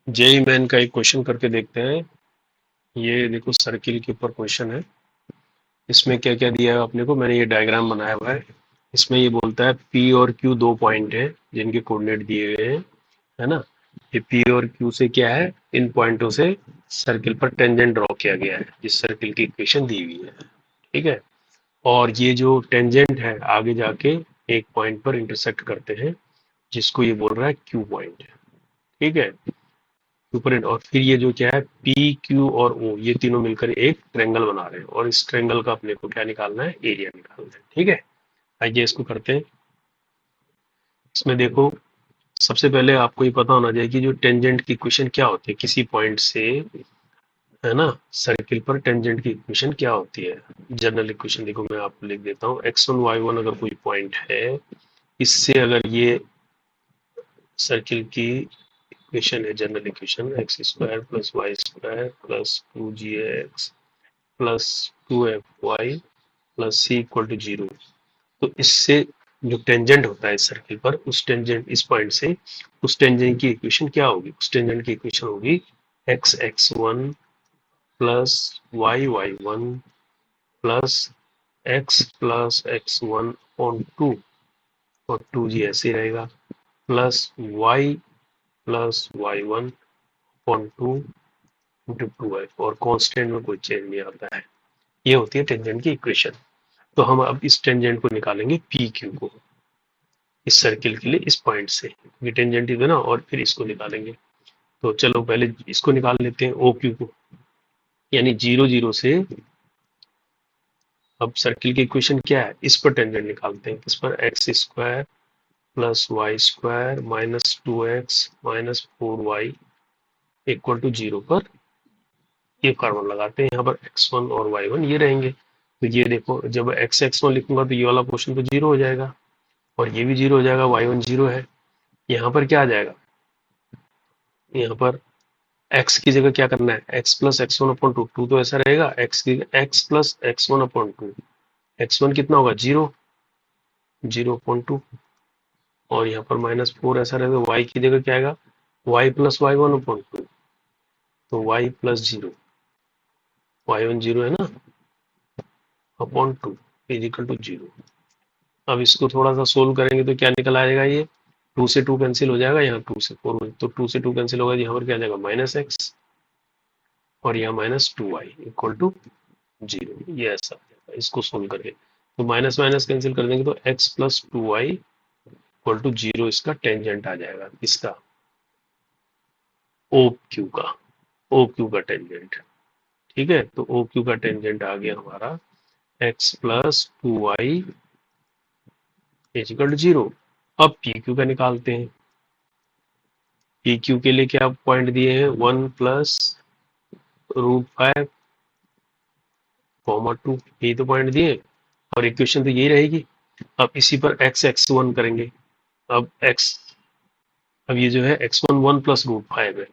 JEE man का एक question करके देखते हैं। ये देखो सर्किल के ऊपर क्वेश्चन है। इसमें क्या क्या दिया है आपने को, मैंने ये डायग्राम बनाया हुआ है। इसमें ये बोलता है पी और क्यू दो पॉइंट है जिनके कोऑर्डिनेट दिए गए हैं, है ना। ये पी और क्यू से क्या है, इन पॉइंटों से सर्किल पर टेंजेंट ड्रॉ किया गया है जिस सर्किल की इक्वेशन दी हुई है। ठीक है। और ये जो टेंजेंट है आगे जाके एक पॉइंट पर इंटरसेक्ट करते हैं जिसको ये बोल रहा है क्यू पॉइंट। ठीक है। सुपर। और फिर ये जो क्या है, पी क्यू और ओ, ये तीनों मिलकर एक ट्रेंगल बना रहे हैं और इस ट्रेंगल का अपने को क्या निकालना है, एरिया निकालना है। ठीक है। आइए इसको करते हैं। इसमें देखो, सबसे पहले आपको ये पता होना चाहिए कि जो टेंजेंट की इक्वेशन क्या होती है किसी पॉइंट से, है ना। सर्किल पर टेंजेंट की इक्वेशन क्या होती है। जनरल इक्वेशन देखो, मैं आपको लिख देता हूँ। x1 y1 अगर कोई पॉइंट है, इससे अगर ये सर्किल की इक्वेशन है, general equation x square plus y square plus 2gx plus 2fy plus c equal to 0। तो इससे जो टेंजेंट होता है इस सर्किल पर, उस टेंजेंट इस पॉइंट से, उस टेंजेंट की इक्वेशन क्या होगी, उस टेंजेंट की इक्वेशन होगी x(x1) plus y(y1) plus x on 2, और 2g ऐसे रहेगा, plus y plus y1 upon 2 into 2f, और कांस्टेंट में कोई चेंज नहीं आता है। ये होती है टेंजेंट की इक्वेशन। तो हम अब इस टेंजेंट को निकालेंगे पी क्यू को, इस सर्किल के लिए इस पॉइंट से, ये टेंजेंट इधर ना, और फिर इसको निकालेंगे। तो चलो पहले इसको निकाल लेते हैं, ओ क्यू को। यानी 0 0 से, अब सर्किल की इक्वेशन क्या है, इस पर टेंजेंट निकालते हैं, किस पर, x square plus y square minus 2x minus 4y equal to 0 पर ये फॉर्मूला लगाते हैं। यहाँ पर x1 और y1 ये रहेंगे। तो ये देखो, जब x(x1) लिखूंगा तो ये वाला पोर्शन तो 0 हो जाएगा, और ये भी 0 हो जाएगा, y1 0 है। यहाँ पर क्या आ जाएगा, यहाँ पर x की जगह क्या करना है, x प्लस x1 अपॉन 2, 2 तो ऐसा रहेगा, x plus x1 upon 2, x1 कितना होगा, 0, 0.2, और यहाँ पर -4 ऐसा रहेगा, y की जगह क्या आएगा, y प्लस y1 अपॉन 2, तो y प्लस 0, y1 0 है ना, अपॉन 2 इज इक्वल टू 0। अब इसको थोड़ा सा सोल्व करेंगे तो क्या निकल आएगा, ये 2 से 2 कैंसिल हो जाएगा, यहाँ 2 से 4, तो 2 से 2 कैंसिल होगा, यहाँ पर क्या आ जाएगा, -x, और यहाँ -2y इक्वल टू 0। ये ऐसा आ जाएगा इसको सोल्व करके। तो माइनस माइनस कैंसिल कर देंगे तो x plus 2y equal to 0 इसका टेंजेंट आ जाएगा, इसका ओ क्यू का, ओ क्यू का टेंजेंट। ठीक है। तो ओ क्यू का टेंजेंट आ गया हमारा x plus 2y equal to 0। अब पी क्यू का निकालते हैं। पी क्यू के लिए क्या पॉइंट दिए हैं, 1 + √5, 2, यही तो पॉइंट दिए, और इक्वेशन तो यही रहेगी। अब इसी पर x(x1) करेंगे। अब x, अब ये जो है x1 1 + √5 है,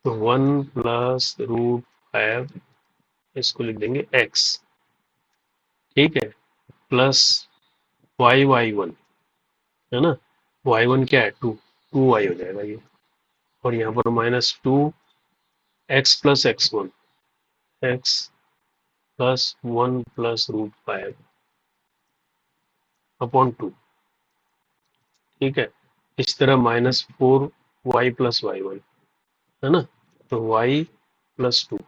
तो 1 + √5, इसको लिख देंगे x। ठीक है। प्लस y(y1) है ना, y1 क्या है, 2y हो जाएगा ये, और यहाँ पर -2 x plus x1, x plus 1 + √5 upon 2। ठीक है। इस तरह -4 y प्लस y1, है ना, तो y प्लस 2,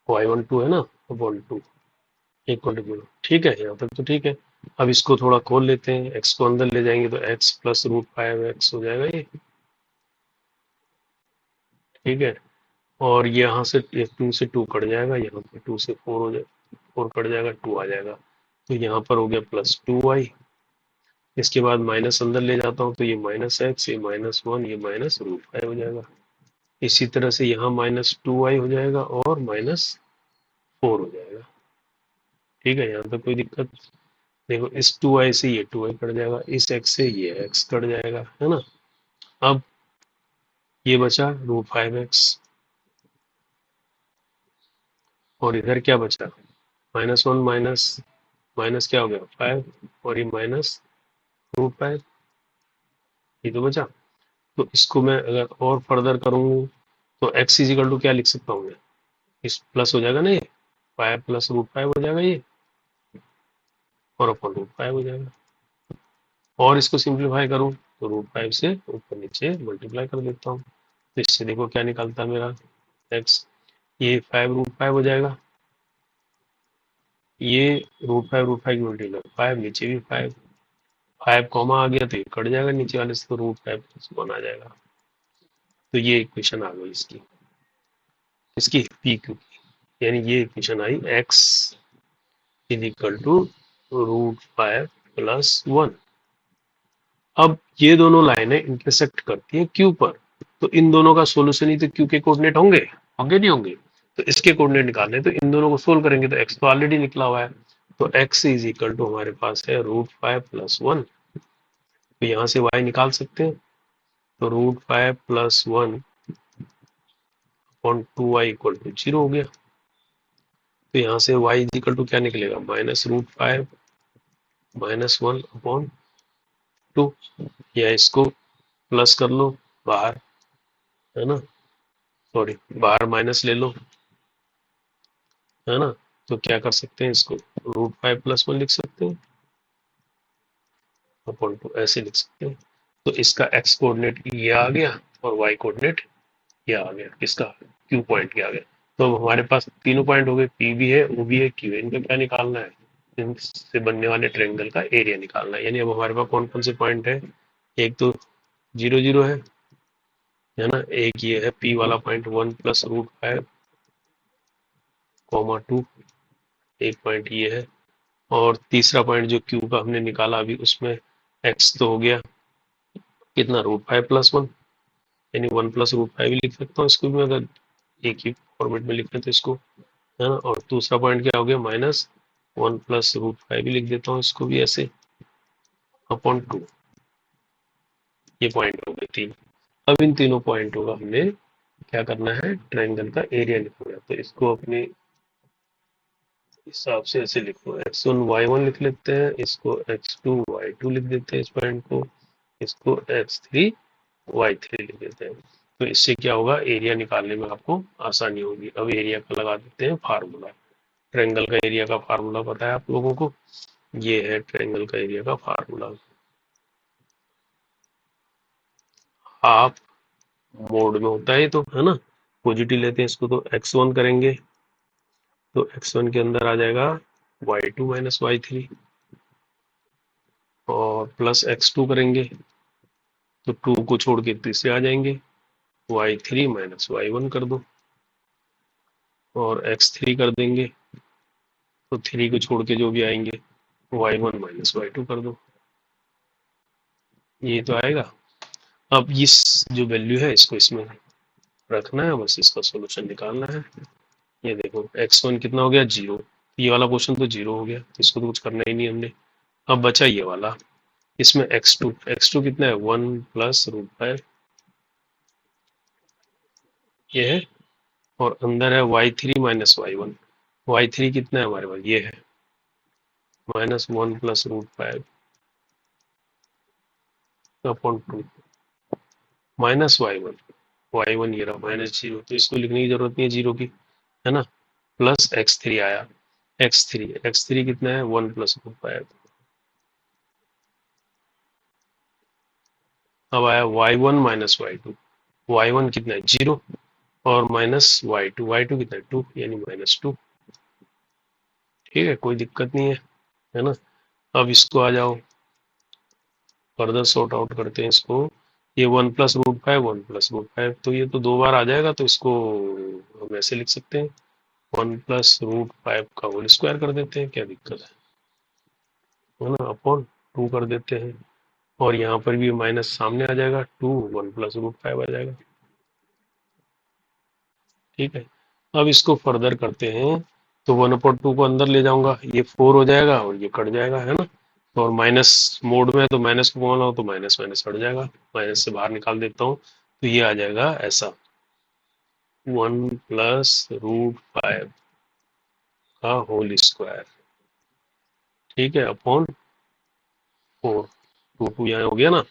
y1 2 है ना, अपॉन 2 इक्वल टू 0। ठीक है, यहाँ तक तो ठीक है। अब इसको थोड़ा खोल लेते हैं, x को अंदर ले जाएंगे तो x प्लस √5x हो जाएगा ये। ठीक है। और यहाँ से 2 से 2 कट जाएगा, यहाँ पर 2 से 4 हो जाए, 4 कट जाएगा, 2 आ जाएगा, तो यहाँ पर हो गया +2y। इसके बाद माइनस अंदर ले जाता हूँ तो ये -x, ये -1, ये -√5 हो जाएगा। इसी तरह से यहाँ -2y हो जाएगा और -4 हो जाएगा। ठीक है, यहाँ तक कोई दिक्कत। देखो, इस 2y से ये 2y कट जाएगा, इस x से ये x कट जाएगा, है ना। अब ये बचा √5x, और इधर क्या बचा, -1 माइनस माइनस क्या हो गया, 5, और ये -√5, ये तो बचा। तो इसको मैं अगर और फर्दर करूँ तो x इजिकल टू क्या लिख सकता हूँ मैं, इस प्लस हो जाएगा ना, ये 5 प्लस √5 हो जाएगा ये, और अपन √5 हो जाएगा। और इसको सिंप्लीफाई करूँ तो √5 से ऊपर नीचे मल्टीप्लाई कर देता हूँ, तो इससे देखो क्या निकलता है मेरा x, ये 5 √5 हो जाएगा, ये √5 की मल्टीप्लाई 5, नीचे भी 5, 5 कॉमा आ गया तो ये कट जाएगा नीचे वाले से, तो √5 + 1 आ जाएगा। तो ये इक्वेशन आ गई इसकी, इसकी पी क्यू की, यानी ये equation I x equal to √5 + 1। अब ये दोनों लाइनें इंटरसेक्ट करती हैं क्यू पर, तो इन दोनों का सोल्यूशन ही तो क्यू के कोऑर्डिनेट होंगे, होंगे नहीं होंगे, तो इसके कोऑर्डिनेट निकालने तो इन दोनों को सोल्व करेंगे, तो x तो ऑलरेडी निकला हुआ है, तो x इजिकल टू हमारे पास है √5 + 1, तो यहाँ से y निकाल सकते हैं, तो √5 + 1 अपॉन 2y इक्वल टू 0 हो गया। तो यहाँ से y इजिकल टू क्या निकलेगा, -√5 -1 अपॉन 2, या इसको प्लस कर लो बाहर, है ना, सॉरी बाहर माइनस ले लो, है ना, तो क्या कर सकते हैं, इसको √5 + 1 लिख सकते हैं अपॉन 2, ऐसे लिख सकते हैं। तो इसका x कोऑर्डिनेट ये आ गया और y कोऑर्डिनेट ये आ गया, किसका, q पॉइंट के आ गया। तो अब हमारे पास तीनों पॉइंट हो गए, p भी है, o भी है, q है, इनका क्या निकालना है, इनसे बनने वाले ट्रायंगल का एरिया निकालना है। यानी अब हमारे पास कौन कौन से पॉइंट है, एक तो 0 0 है ना, एक ये है p वाला पॉइंट 1 + √5, 2, एक पॉइंट ये है, और तीसरा पॉइंट जो क्यू का हमने निकाला अभी, उसमें x तो हो गया कितना, √5 + 1, यानी 1 + √5 भी लिख सकता हूँ इसको भी, मैं अगर एक ही फॉर्मेट में लिखना तो इसको, है ना, और दूसरा पॉइंट क्या हो गया, -1 + √5 भी लिख देता हूँ इसको भी ऐसे, अपॉन 2, ये पॉइंट हो गए तीन। अब इन तीनों पॉइंटों का हमने क्या करना है, ट्रायंगल का एरिया निकालना है, तो इसको अपने हिसाब से ऐसे लिखो, x1 y1 लिख लेते हैं, इसको x2 y2 लिख देते हैं, इस पॉइंट को, इसको x3 y3 लिख देते हैं। तो इससे क्या होगा, एरिया निकालने में आपको आसानी होगी। अब एरिया का लगा देते हैं फार्मूला, ट्रायंगल का एरिया का फार्मूला पता है आप लोगों को, ये है ट्रायंगल का एरिया का फार्मूला, हाफ मोड में होता है तो, है ना, पॉजिटिव लेते हैं इसको, तो x1 करेंगे तो x1 के अंदर आ जाएगा y2 - y3, और प्लस x2 करेंगे तो 2 को छोड़ के तीसरे आ जाएंगे, y3 - y1 कर दो, और x3 कर देंगे तो 3 को छोड़ के जो भी आएंगे y1 - y2 कर दो, ये तो आएगा। अब इस जो वैल्यू है इसको इसमें रखना है, बस इसका सॉल्यूशन निकालना है। ये देखो x1 कितना हो गया, 0, ये वाला पोर्शन तो 0 हो गया, इसको तो कुछ करना ही नहीं हमने। अब बचा ये वाला, इसमें x2 कितना है, 1 + √5 ये है, और अंदर है y3 - y1, y3 कितना है हमारे पास, ये है -1 + √5 अपॉन 2 -y1 ये रहा -0, तो इसको लिखने की जरूरत नहीं है जीरो की, है ना, प्लस x3 आया, x3 कितना है, 1 + √5, अब आया y1 - y2, y1 कितना है, 0, और माइनस y2 कितना है, 2, यानी -2, ठीक है, कोई दिक्कत नहीं है ना। अब इसको आ जाओ, फर्दर सॉर्ट आउट करते हैं इसको, ये 1 + √5 1 + √5, तो ये तो दो बार आ जाएगा, तो इसको हम ऐसे लिख सकते हैं, 1 + √5 का होल स्क्वायर कर देते हैं, क्या दिक्कत है ना, अपॉन 2 कर देते हैं, और यहाँ पर भी माइनस सामने आ जाएगा, 2 1 + √5 आ जाएगा, ठीक है। अब इसको फर्दर करते हैं, तो 1/2 को अंदर ले जाऊंगा, ये 4 हो जाएगा और ये कट जाएगा, है ना, और माइनस मोड में है तो माइनस को कॉमन लो तो माइनस माइनस हट जाएगा, माइनस से बाहर निकाल देता हूँ, तो ये आ जाएगा ऐसा, 1 + √5 का होल स्क्वायर, ठीक है, अपॉन 4, 2 2 यहाँ हो गया ना,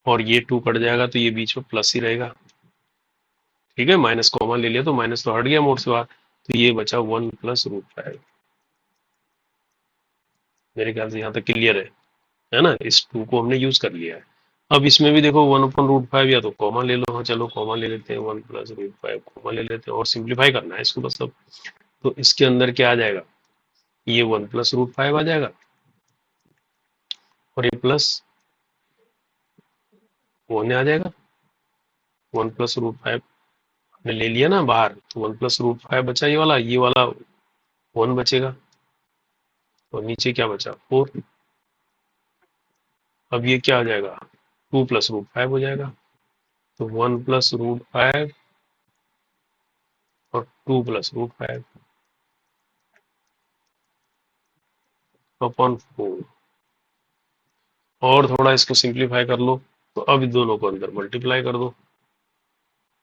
और ये 2 कट जाएगा तो ये बीच में प्लस ही रहेगा। ठीक है, माइनस कॉमन ले लिया तो माइनस तो हट गया मोड से बाहर, तो ये बचा 1+√5। मेरे ख्याल से यहाँ तक क्लियर है ना। इस 2 को हमने यूज कर लिया है। अब इसमें भी देखो 1/√5 या तो कॉमन ले लो। हाँ चलो कॉमन ले लेते हैं, 1+√5 कॉमन ले लेते हैं और सिंप्लीफाई करना है इसको बस अब। तो इसके अंदर क्या आ जाएगा, ये 1+√5 आ जाएगा और ये प्लस वन आ जाएगा। 1+√5 हमने ले लिया ना बाहर, तो 1+√5 बचा ये वाला 1 बचेगा और नीचे क्या बचा 4। अब ये क्या आ जाएगा, 2+√5 हो जाएगा। तो 1+√5 और 2+√5 अपॉन 4। और थोड़ा इसको सिंप्लीफाई कर लो, तो अब इन दोनों को अंदर मल्टीप्लाई कर दो,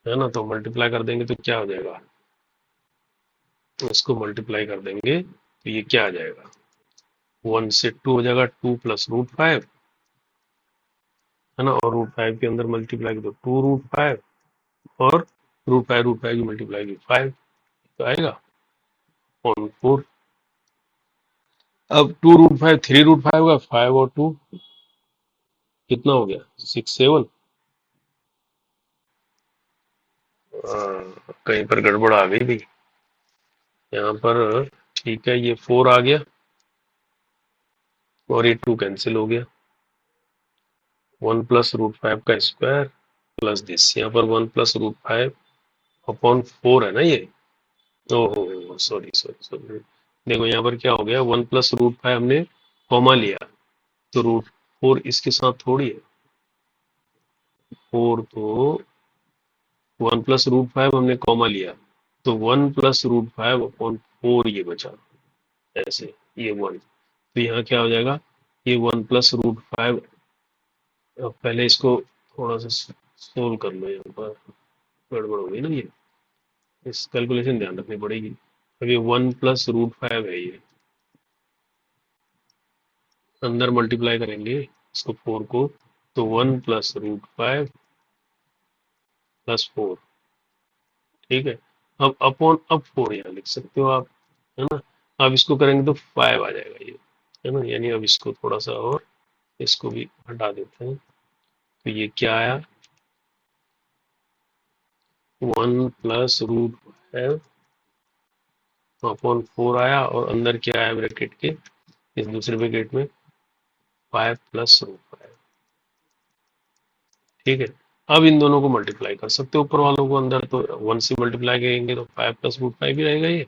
है ना। तो मल्टीप्लाई कर देंगे तो क्या हो जाएगा, तो इसको मल्टीप्लाई कर देंगे तो ये क्या आ जाएगा, 1 से 2 हो जाएगा 2+√5, है ना। और √5 के अंदर मल्टीप्लाई कर दो 2√5 और √5 की मल्टीप्लाई की 5, तो आएगा ऑन 4। अब 2√5 3√5 होगा, 5 और 2 कितना हो गया 6 7। कहीं पर गड़बड़ आ गई भाई यहाँ पर। ठीक है, ये 4 आ गया और ये 2 कैंसिल हो गया। 1+√5 का स्क्वायर प्लस दिस, यहाँ पर 1+√5 अपॉन 4 है ना ये। ओहो सॉरी सॉरी सॉरी, देखो यहाँ पर क्या हो गया, 1+√5 हमने कॉमा लिया तो √4 इसके साथ थोड़ी है। 4 तो 1+√5 हमने कॉमा लिया तो 1+√5 अपॉन 4 ये बचा ऐसे, ये 1। तो यहाँ क्या हो जाएगा, ये 1+√5। अब पहले इसको थोड़ा सा सोल्व कर लो, यहाँ पर गड़बड़ हो गई ना ये, इस कैलकुलेशन ध्यान रखनी पड़ेगी। अब ये 1+√5 है, ये अंदर मल्टीप्लाई करेंगे इसको 4 को, तो 1+√5 +4। ठीक है, अब अपॉन अब 4 यहाँ लिख सकते हो आप, है ना। अब इसको करेंगे तो 5 आ जाएगा ये, है ना। यानी अब इसको थोड़ा सा और इसको भी हटा देते हैं, तो ये क्या आया, 1+√5 अपॉन 4 आया और अंदर क्या आया ब्रैकेट के, इस दूसरे ब्रैकेट में 5+√5। ठीक है, अब इन दोनों को मल्टीप्लाई कर सकते हो ऊपर वालों को अंदर, तो 1 से मल्टीप्लाई करेंगे तो 5+√5 भी रहेगा ये,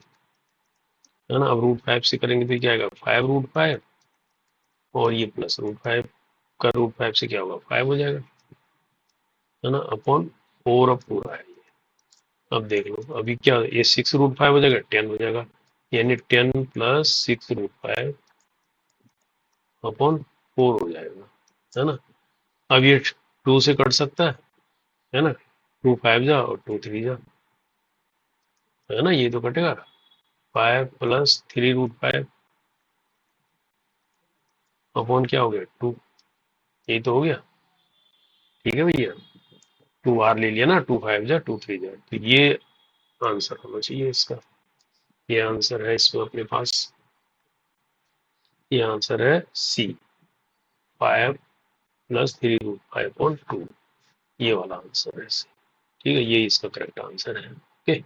है ना। अब √5 से करेंगे तो क्या आएगा 5√5 और ये +√5 का √5 से क्या होगा 5 हो जाएगा, है ना। अपॉन 4 अब पूरा है ये। अब देख लो अभी क्या, ये 6√5 हो जाएगा 10 हो जाएगा, यानी 10 + 6√5 अपॉन 4 हो जाएगा, है ना। अब ये 2 से कट सकता है ना, 2 5 जा और 2 3 जा, है ना। ये तो कटेगा, 5 + 3√5 अपॉन क्या हो गया 2, यही तो हो गया। ठीक है भैया, 2 बार ले लिया ना, 2 5 जा 2 3 जा, तो ये आंसर होना चाहिए इसका। ये आंसर है इसमें अपने पास, ये आंसर है सी, 5 + 3√5/2, ये वाला आंसर है। ठीक है, ये इसका करेक्ट आंसर है। ओके।